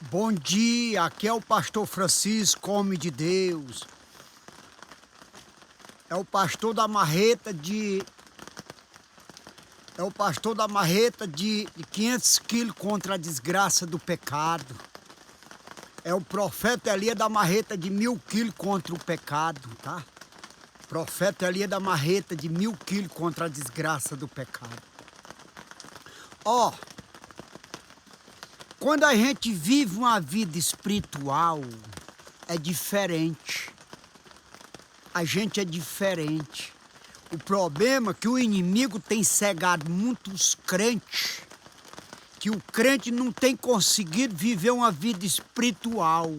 Bom dia, aqui é o pastor Francisco, homem de Deus. É o pastor da marreta de... É o pastor da marreta de 500 quilos contra a desgraça do pecado. É o profeta Elias da marreta de 1000 quilos contra o pecado, tá? Profeta Elias da marreta de 1000 quilos contra a desgraça do pecado. Ó, quando a gente vive uma vida espiritual, é diferente. A gente é diferente. O problema é que o inimigo tem cegado muitos crentes, que o crente não tem conseguido viver uma vida espiritual.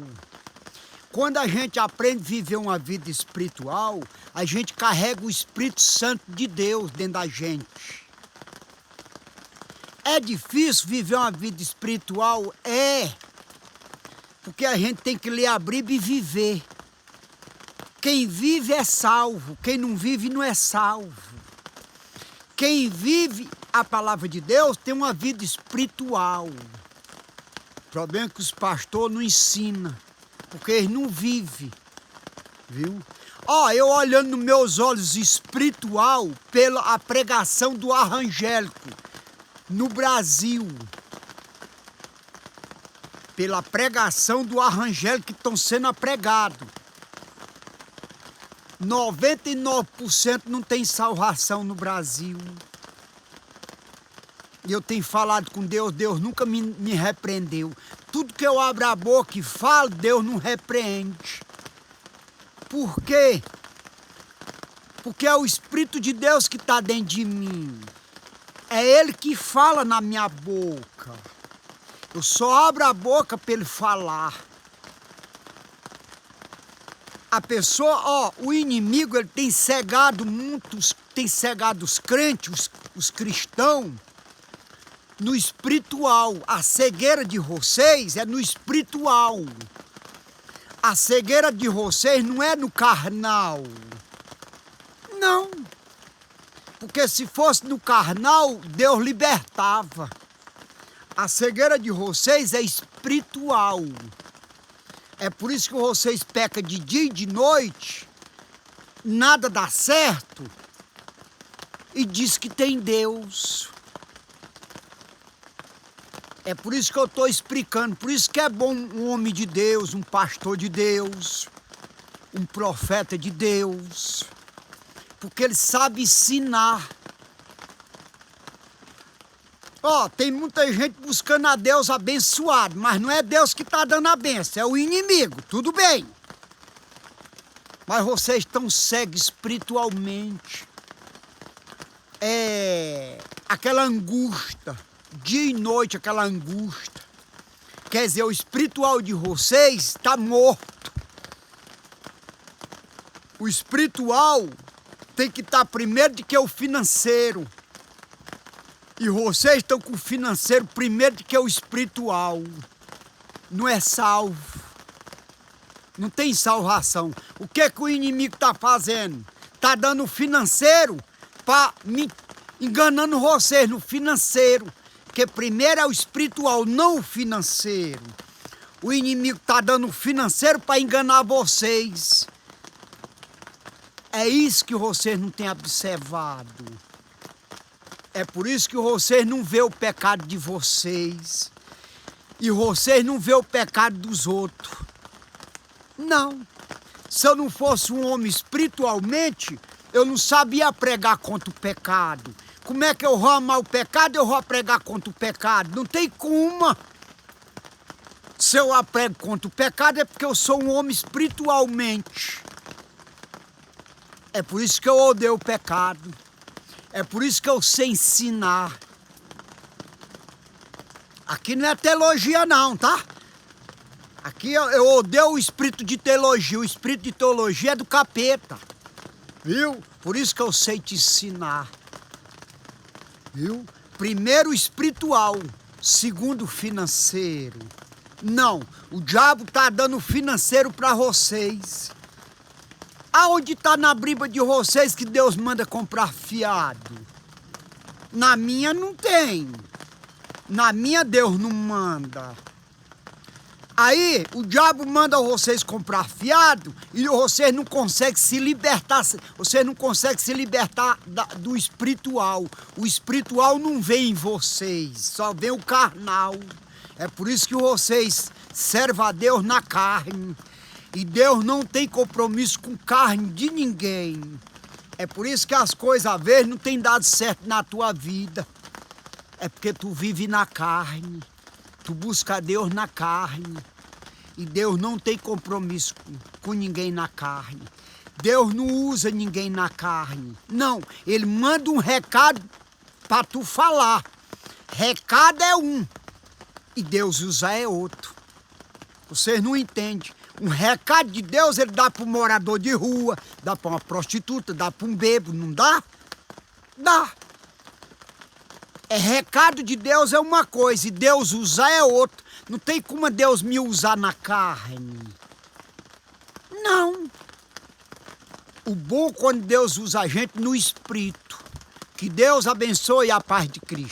Quando a gente aprende a viver uma vida espiritual, a gente carrega o Espírito Santo de Deus dentro da gente. É difícil viver uma vida espiritual? É. Porque a gente tem que ler a Bíblia e viver. Quem vive é salvo, quem não vive não é salvo. Quem vive a palavra de Deus tem uma vida espiritual. O problema é que os pastores não ensinam, porque eles não vivem, viu? Ó, eu olhando nos meus olhos espiritual pela pregação do arrangélico no Brasil, pela pregação do arrangélico que estão sendo pregados. 99% não tem salvação no Brasil. E eu tenho falado com Deus, Deus nunca me repreendeu. Tudo que eu abro a boca e falo, Deus não repreende. Por quê? Porque é o Espírito de Deus que está dentro de mim. É Ele que fala na minha boca. Eu só abro a boca para Ele falar. A pessoa, ó, o inimigo, ele tem cegado muitos, tem cegado os crentes, os cristãos, no espiritual. A cegueira de vocês é no espiritual. A cegueira de vocês não é no carnal. Não. Porque se fosse no carnal, Deus libertava. A cegueira de vocês é espiritual. É por isso que vocês pecam de dia e de noite, nada dá certo, e diz que tem Deus. É por isso que eu estou explicando, por isso que é bom um homem de Deus, um pastor de Deus, um profeta de Deus, porque ele sabe ensinar. Ó, tem muita gente buscando a Deus abençoado, mas não é Deus que está dando a bênção, é o inimigo, tudo bem. Mas vocês estão cegos espiritualmente. É aquela angústia, dia e noite aquela angústia. Quer dizer, o espiritual de vocês está morto. O espiritual tem que estar primeiro do que o financeiro. E vocês estão com o financeiro primeiro do que o espiritual. Não é salvo. Não tem salvação. O que o inimigo está fazendo? Está dando o financeiro para enganando vocês no financeiro. Porque primeiro é o espiritual, não o financeiro. O inimigo está dando o financeiro para enganar vocês. É isso que vocês não têm observado. É por isso que vocês não vê o pecado de vocês. E vocês não vê o pecado dos outros. Não. Se eu não fosse um homem espiritualmente, eu não sabia pregar contra o pecado. Como é que eu vou amar o pecado e eu vou pregar contra o pecado? Não tem como. Se eu prego contra o pecado é porque eu sou um homem espiritualmente. É por isso que eu odeio o pecado. É por isso que eu sei ensinar. Aqui não é teologia não, tá? Aqui eu odeio o espírito de teologia. O espírito de teologia é do capeta. Viu? Por isso que eu sei te ensinar. Viu? Primeiro espiritual, segundo financeiro. Não, o diabo tá dando financeiro para vocês. Aonde está na Bíblia de vocês que Deus manda comprar fiado? Na minha não tem. Na minha Deus não manda. Aí o diabo manda vocês comprar fiado e vocês não conseguem se libertar. Vocês não conseguem se libertar do espiritual. O espiritual não vem em vocês, só vem o carnal. É por isso que vocês servem a Deus na carne. E Deus não tem compromisso com carne de ninguém. É por isso que as coisas às vezes não têm dado certo na tua vida. É porque tu vive na carne. Tu busca Deus na carne. E Deus não tem compromisso com ninguém na carne. Deus não usa ninguém na carne. Não, Ele manda um recado para tu falar. Recado é um. E Deus usa é outro. Vocês não entendem. Um recado de Deus Ele dá para um morador de rua, dá para uma prostituta, dá para um bêbado, não dá? Dá. Recado de Deus é uma coisa e Deus usar é outra. Não tem como Deus me usar na carne. Não. O bom quando Deus usa a gente no espírito. Que Deus abençoe a paz de Cristo.